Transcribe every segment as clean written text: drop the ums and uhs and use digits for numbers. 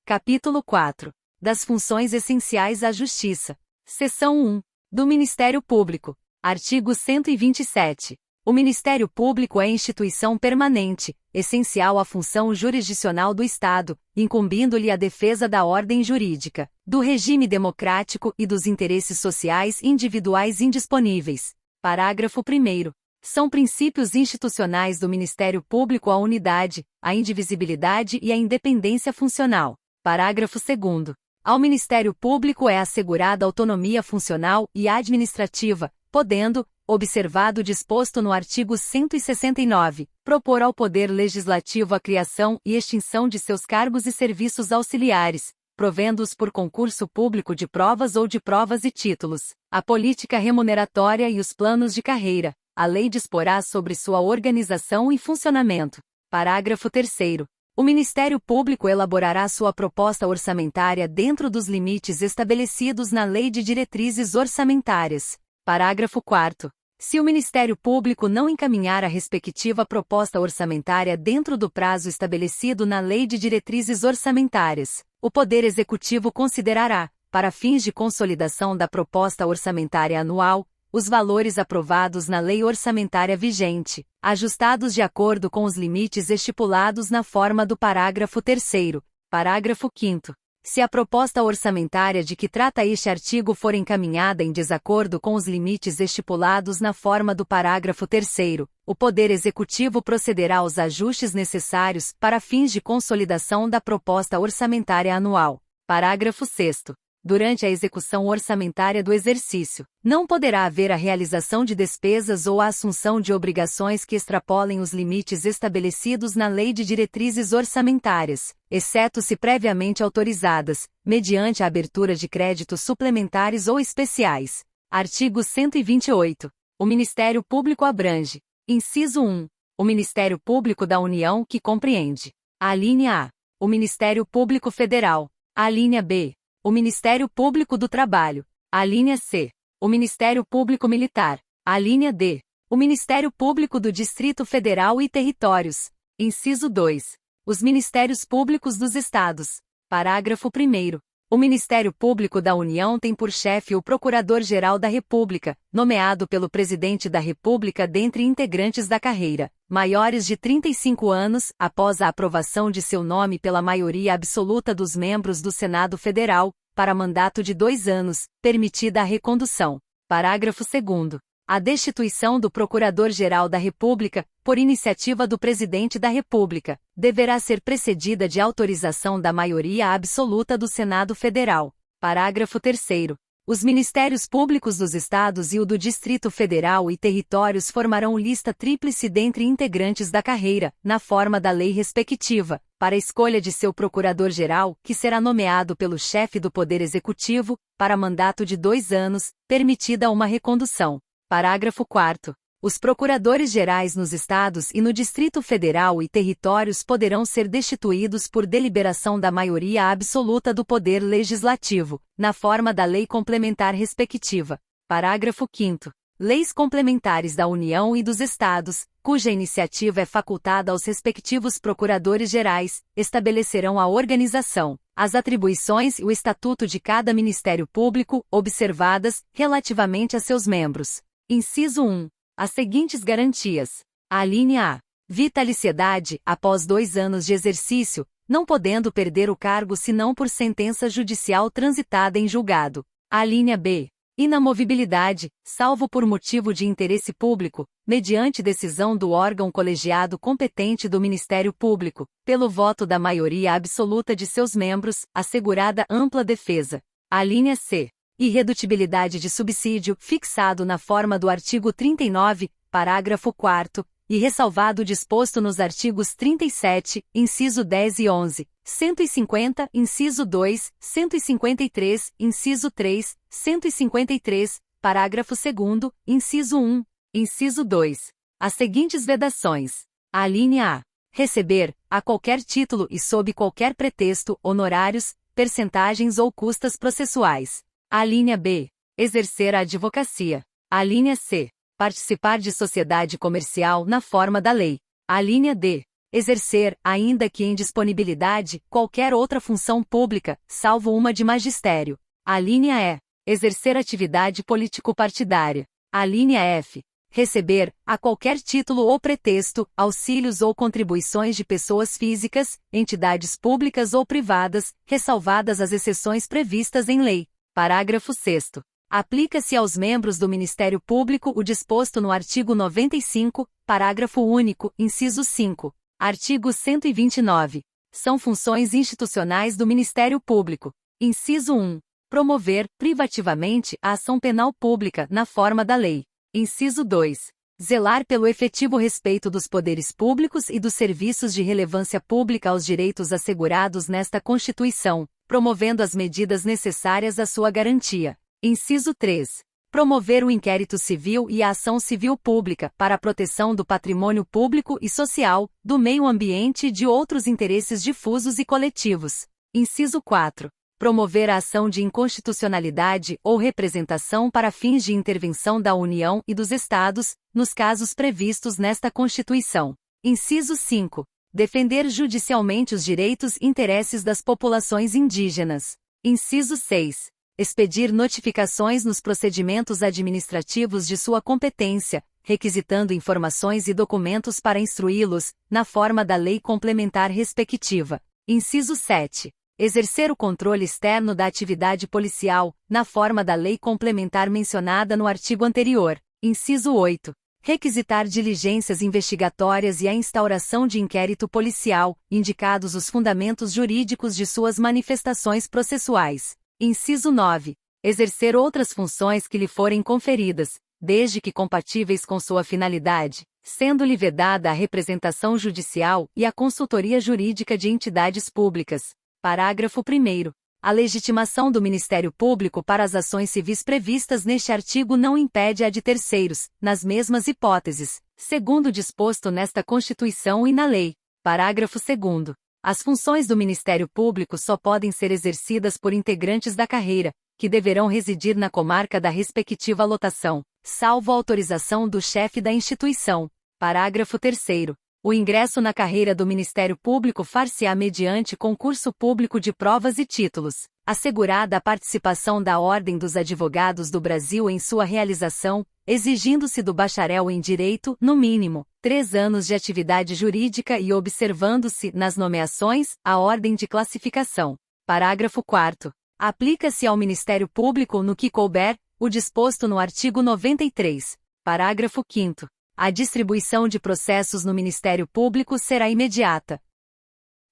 Capítulo 4. Das funções essenciais à Justiça. Seção 1. Do Ministério Público. Artigo 127. O Ministério Público é instituição permanente, essencial à função jurisdicional do Estado, incumbindo-lhe a defesa da ordem jurídica, do regime democrático e dos interesses sociais individuais indisponíveis. Parágrafo 1º. São princípios institucionais do Ministério Público a unidade, a indivisibilidade e a independência funcional. Parágrafo 2º. Ao Ministério Público é assegurada autonomia funcional e administrativa, podendo, observado o disposto no artigo 169, propor ao Poder Legislativo a criação e extinção de seus cargos e serviços auxiliares, provendo-os por concurso público de provas ou de provas e títulos, a política remuneratória e os planos de carreira. A lei disporá sobre sua organização e funcionamento. Parágrafo 3º. O Ministério Público elaborará sua proposta orçamentária dentro dos limites estabelecidos na Lei de Diretrizes Orçamentárias. Parágrafo 4º. Se o Ministério Público não encaminhar a respectiva proposta orçamentária dentro do prazo estabelecido na Lei de Diretrizes Orçamentárias, o Poder Executivo considerará, para fins de consolidação da proposta orçamentária anual, os valores aprovados na lei orçamentária vigente, ajustados de acordo com os limites estipulados na forma do parágrafo 3º. Parágrafo 5º. Se a proposta orçamentária de que trata este artigo for encaminhada em desacordo com os limites estipulados na forma do parágrafo 3º, o Poder Executivo procederá aos ajustes necessários para fins de consolidação da proposta orçamentária anual. Parágrafo 6º. Durante a execução orçamentária do exercício, não poderá haver a realização de despesas ou a assunção de obrigações que extrapolem os limites estabelecidos na Lei de Diretrizes Orçamentárias, exceto se previamente autorizadas, mediante a abertura de créditos suplementares ou especiais. Artigo 128. O Ministério Público abrange: inciso 1. O Ministério Público da União, que compreende: a linha A. O Ministério Público Federal; a linha B. O Ministério Público do Trabalho; a linha C. O Ministério Público Militar; a linha D. O Ministério Público do Distrito Federal e Territórios. Inciso 2. Os Ministérios Públicos dos Estados. Parágrafo 1º. O Ministério Público da União tem por chefe o Procurador-Geral da República, nomeado pelo Presidente da República dentre integrantes da carreira, maiores de 35 anos, após a aprovação de seu nome pela maioria absoluta dos membros do Senado Federal, para mandato de 2 anos, permitida a recondução. Parágrafo 2º. A destituição do Procurador-Geral da República, por iniciativa do Presidente da República, deverá ser precedida de autorização da maioria absoluta do Senado Federal. Parágrafo 3º. Os Ministérios Públicos dos Estados e o do Distrito Federal e Territórios formarão lista tríplice dentre integrantes da carreira, na forma da lei respectiva, para escolha de seu Procurador-Geral, que será nomeado pelo chefe do Poder Executivo, para mandato de 2 anos, permitida uma recondução. Parágrafo 4º. Os procuradores-gerais nos Estados e no Distrito Federal e Territórios poderão ser destituídos por deliberação da maioria absoluta do Poder Legislativo, na forma da lei complementar respectiva. Parágrafo 5º. Leis complementares da União e dos Estados, cuja iniciativa é facultada aos respectivos procuradores-gerais, estabelecerão a organização, as atribuições e o estatuto de cada Ministério Público, observadas, relativamente a seus membros. Inciso 1. As seguintes garantias. A linha A. Vitaliciedade, após 2 anos de exercício, não podendo perder o cargo senão por sentença judicial transitada em julgado. A linha B. Inamovibilidade, salvo por motivo de interesse público, mediante decisão do órgão colegiado competente do Ministério Público, pelo voto da maioria absoluta de seus membros, assegurada ampla defesa. A linha C. Irredutibilidade de subsídio, fixado na forma do artigo 39, parágrafo 4º, e ressalvado o disposto nos artigos 37, inciso 10 e 11, 150, inciso 2, 153, inciso 3, 153, parágrafo 2º, inciso 1, inciso 2. As seguintes vedações. A linha A. Receber, a qualquer título e sob qualquer pretexto, honorários, percentagens ou custas processuais. A linha B. Exercer a advocacia. A linha C. Participar de sociedade comercial na forma da lei. A linha D. exercer, ainda que em disponibilidade, qualquer outra função pública, salvo uma de magistério. A linha E. Exercer atividade político-partidária. A linha F. Receber, a qualquer título ou pretexto, auxílios ou contribuições de pessoas físicas, entidades públicas ou privadas, ressalvadas as exceções previstas em lei. Parágrafo 6º. Aplica-se aos membros do Ministério Público o disposto no artigo 95, parágrafo único, inciso 5. Artigo 129. São funções institucionais do Ministério Público. Inciso 1. Promover, privativamente, a ação penal pública, na forma da lei. Inciso 2. Zelar pelo efetivo respeito dos poderes públicos e dos serviços de relevância pública aos direitos assegurados nesta Constituição, promovendo as medidas necessárias à sua garantia. Inciso 3. Promover o inquérito civil e a ação civil pública para a proteção do patrimônio público e social, do meio ambiente e de outros interesses difusos e coletivos. Inciso 4. Promover a ação de inconstitucionalidade ou representação para fins de intervenção da União e dos Estados, nos casos previstos nesta Constituição. Inciso 5. Defender judicialmente os direitos e interesses das populações indígenas. Inciso 6. Expedir notificações nos procedimentos administrativos de sua competência, requisitando informações e documentos para instruí-los, na forma da lei complementar respectiva. Inciso 7. Exercer o controle externo da atividade policial, na forma da lei complementar mencionada no artigo anterior. Inciso 8. Requisitar diligências investigatórias e a instauração de inquérito policial, indicados os fundamentos jurídicos de suas manifestações processuais. Inciso 9. Exercer outras funções que lhe forem conferidas, desde que compatíveis com sua finalidade, sendo-lhe vedada a representação judicial e a consultoria jurídica de entidades públicas. Parágrafo 1º. A legitimação do Ministério Público para as ações civis previstas neste artigo não impede a de terceiros, nas mesmas hipóteses, segundo disposto nesta Constituição e na lei. Parágrafo 2º. As funções do Ministério Público só podem ser exercidas por integrantes da carreira, que deverão residir na comarca da respectiva lotação, salvo autorização do chefe da instituição. Parágrafo 3º. O ingresso na carreira do Ministério Público far-se-á mediante concurso público de provas e títulos, assegurada a participação da Ordem dos Advogados do Brasil em sua realização, exigindo-se do bacharel em Direito, no mínimo, 3 anos de atividade jurídica e observando-se, nas nomeações, a ordem de classificação. Parágrafo 4º. Aplica-se ao Ministério Público no que couber, o disposto no artigo 93. Parágrafo 5º. A distribuição de processos no Ministério Público será imediata.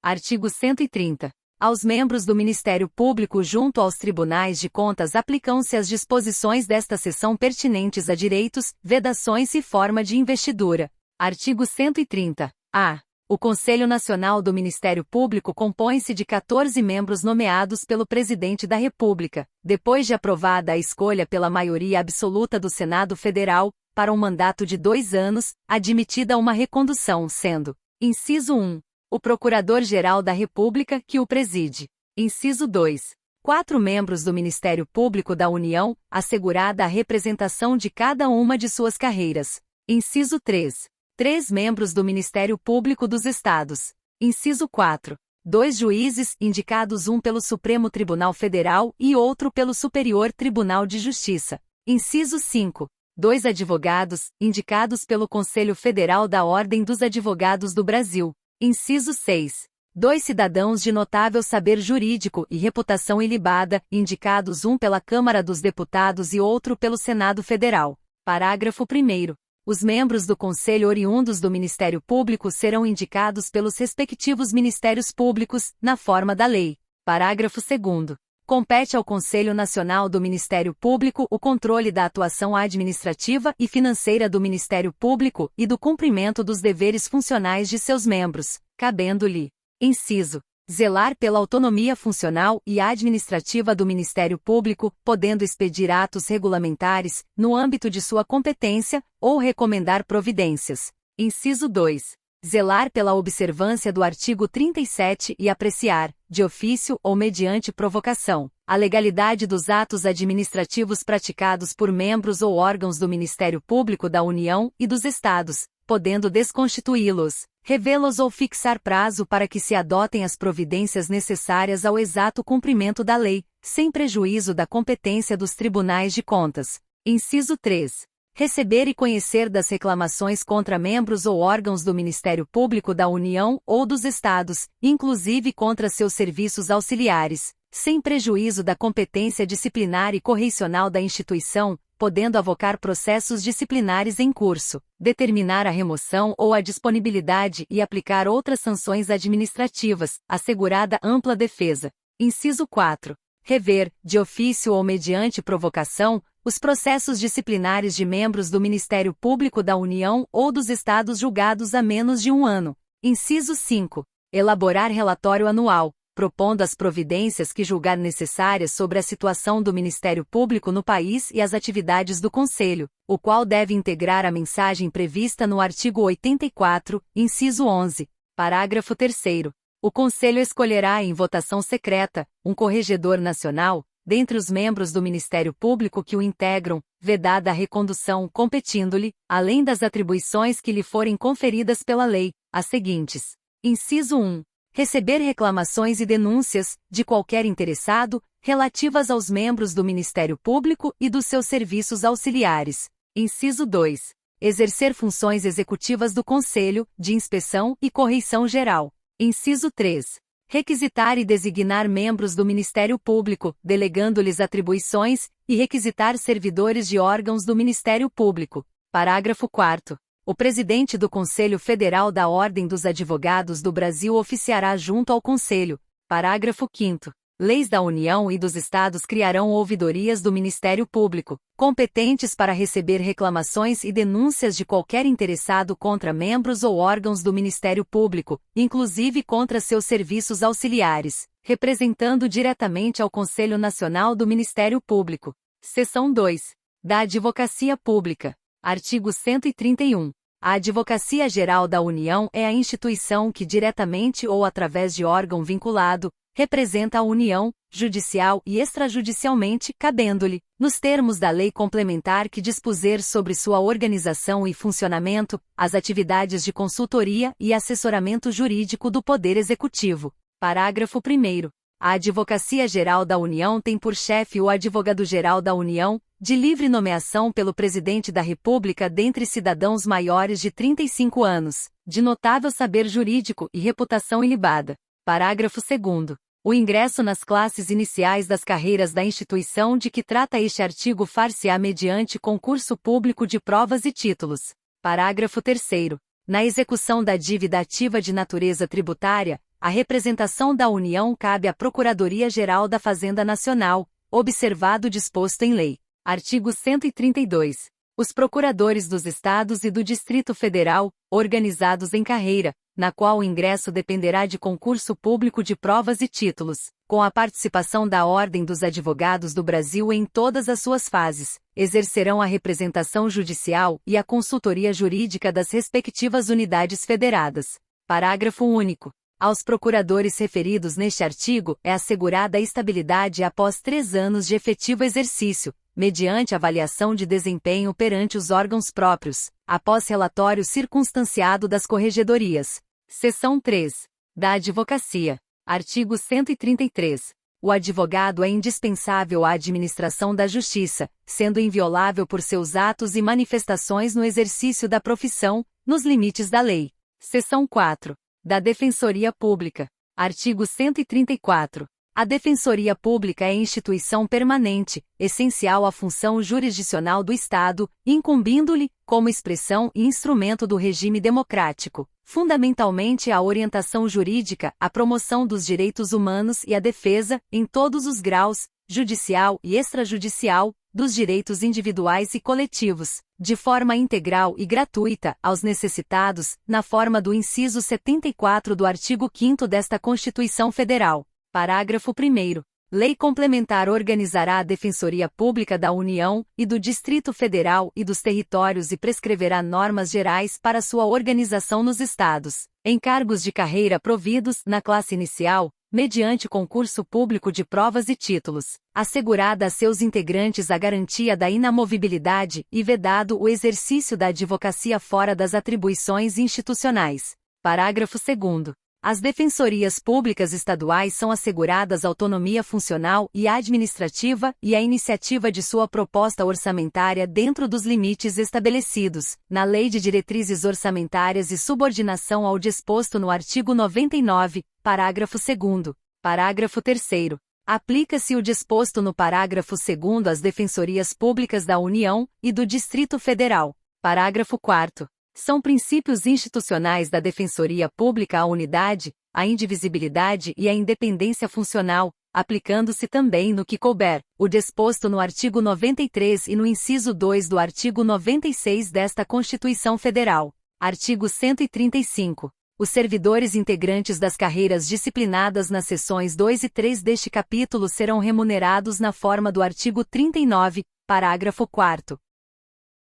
Artigo 130. Aos membros do Ministério Público junto aos tribunais de contas aplicam-se as disposições desta seção pertinentes a direitos, vedações e forma de investidura. Artigo 130. A. O Conselho Nacional do Ministério Público compõe-se de 14 membros nomeados pelo Presidente da República, depois de aprovada a escolha pela maioria absoluta do Senado Federal, para um mandato de 2 anos, admitida uma recondução, sendo: inciso 1. O Procurador-Geral da República que o preside. Inciso 2. 4 membros do Ministério Público da União, assegurada a representação de cada uma de suas carreiras. Inciso 3. 3 membros do Ministério Público dos Estados. Inciso 4. 2 juízes, indicados um pelo Supremo Tribunal Federal e outro pelo Superior Tribunal de Justiça. Inciso 5. 2 advogados, indicados pelo Conselho Federal da Ordem dos Advogados do Brasil. Inciso 6. 2 cidadãos de notável saber jurídico e reputação ilibada, indicados um pela Câmara dos Deputados e outro pelo Senado Federal. Parágrafo 1º. Os membros do Conselho oriundos do Ministério Público serão indicados pelos respectivos Ministérios Públicos, na forma da lei. Parágrafo 2º. Compete ao Conselho Nacional do Ministério Público o controle da atuação administrativa e financeira do Ministério Público e do cumprimento dos deveres funcionais de seus membros, cabendo-lhe: inciso. Zelar pela autonomia funcional e administrativa do Ministério Público, podendo expedir atos regulamentares, no âmbito de sua competência, ou recomendar providências. Inciso 2. Zelar pela observância do artigo 37 e apreciar, de ofício ou mediante provocação, a legalidade dos atos administrativos praticados por membros ou órgãos do Ministério Público da União e dos Estados, podendo desconstituí-los, revê-los ou fixar prazo para que se adotem as providências necessárias ao exato cumprimento da lei, sem prejuízo da competência dos tribunais de contas. Inciso 3. Receber e conhecer das reclamações contra membros ou órgãos do Ministério Público da União ou dos Estados, inclusive contra seus serviços auxiliares, sem prejuízo da competência disciplinar e correicional da instituição, podendo avocar processos disciplinares em curso, determinar a remoção ou a disponibilidade e aplicar outras sanções administrativas, assegurada ampla defesa. Inciso 4. Rever, de ofício ou mediante provocação, os processos disciplinares de membros do Ministério Público da União ou dos Estados julgados há menos de um ano. Inciso 5. Elaborar relatório anual, propondo as providências que julgar necessárias sobre a situação do Ministério Público no país e as atividades do Conselho, o qual deve integrar a mensagem prevista no artigo 84, inciso 11, parágrafo 3º. O Conselho escolherá em votação secreta um corregedor nacional, dentre os membros do Ministério Público que o integram, vedada a recondução competindo-lhe, além das atribuições que lhe forem conferidas pela lei, as seguintes. Inciso 1. Receber reclamações e denúncias, de qualquer interessado, relativas aos membros do Ministério Público e dos seus serviços auxiliares. Inciso 2. Exercer funções executivas do Conselho, de inspeção e correição geral. Inciso 3. Requisitar e designar membros do Ministério Público, delegando-lhes atribuições, e requisitar servidores de órgãos do Ministério Público. Parágrafo 4º. O presidente do Conselho Federal da Ordem dos Advogados do Brasil oficiará junto ao Conselho. Parágrafo 5º. Leis da União e dos Estados criarão ouvidorias do Ministério Público, competentes para receber reclamações e denúncias de qualquer interessado contra membros ou órgãos do Ministério Público, inclusive contra seus serviços auxiliares, representando diretamente ao Conselho Nacional do Ministério Público. Seção 2. Da Advocacia Pública. Artigo 131. A Advocacia Geral da União é a instituição que diretamente ou através de órgão vinculado, representa a União, judicial e extrajudicialmente, cabendo-lhe, nos termos da lei complementar que dispuser sobre sua organização e funcionamento, as atividades de consultoria e assessoramento jurídico do Poder Executivo. Parágrafo 1º. A Advocacia Geral da União tem por chefe o Advogado-Geral da União, de livre nomeação pelo Presidente da República dentre cidadãos maiores de 35 anos, de notável saber jurídico e reputação ilibada. Parágrafo 2º. O ingresso nas classes iniciais das carreiras da instituição de que trata este artigo far-se-á mediante concurso público de provas e títulos. Parágrafo 3º. Na execução da dívida ativa de natureza tributária, a representação da União cabe à Procuradoria-Geral da Fazenda Nacional, observado o disposto em lei. Artigo 132. Os procuradores dos Estados e do Distrito Federal, organizados em carreira, na qual o ingresso dependerá de concurso público de provas e títulos, com a participação da Ordem dos Advogados do Brasil em todas as suas fases, exercerão a representação judicial e a consultoria jurídica das respectivas unidades federadas. Parágrafo único. Aos procuradores referidos neste artigo é assegurada a estabilidade após 3 anos de efetivo exercício, mediante avaliação de desempenho perante os órgãos próprios, após relatório circunstanciado das corregedorias. Seção 3. Da Advocacia. Artigo 133. O advogado é indispensável à administração da justiça, sendo inviolável por seus atos e manifestações no exercício da profissão, nos limites da lei. Seção 4. Da Defensoria Pública. Artigo 134. A Defensoria Pública é instituição permanente, essencial à função jurisdicional do Estado, incumbindo-lhe, como expressão e instrumento do regime democrático, fundamentalmente a orientação jurídica, a promoção dos direitos humanos e a defesa, em todos os graus, judicial e extrajudicial, dos direitos individuais e coletivos, de forma integral e gratuita, aos necessitados, na forma do inciso 74 do artigo 5º desta Constituição Federal. Parágrafo 1º. Lei complementar organizará a Defensoria Pública da União e do Distrito Federal e dos territórios e prescreverá normas gerais para sua organização nos estados. Encargos de carreira providos, na classe inicial, mediante concurso público de provas e títulos, assegurada a seus integrantes a garantia da inamovibilidade e vedado o exercício da advocacia fora das atribuições institucionais. Parágrafo 2º. As defensorias públicas estaduais são asseguradas autonomia funcional e administrativa e a iniciativa de sua proposta orçamentária dentro dos limites estabelecidos na Lei de Diretrizes Orçamentárias e subordinação ao disposto no artigo 99, parágrafo 2º. Parágrafo 3º. Aplica-se o disposto no parágrafo 2º às defensorias públicas da União e do Distrito Federal. Parágrafo 4º. São princípios institucionais da Defensoria Pública a unidade, a indivisibilidade e a independência funcional, aplicando-se também no que couber, o disposto no artigo 93 e no inciso 2 do artigo 96 desta Constituição Federal. Artigo 135. Os servidores integrantes das carreiras disciplinadas nas seções 2 e 3 deste capítulo serão remunerados na forma do artigo 39, parágrafo 4º,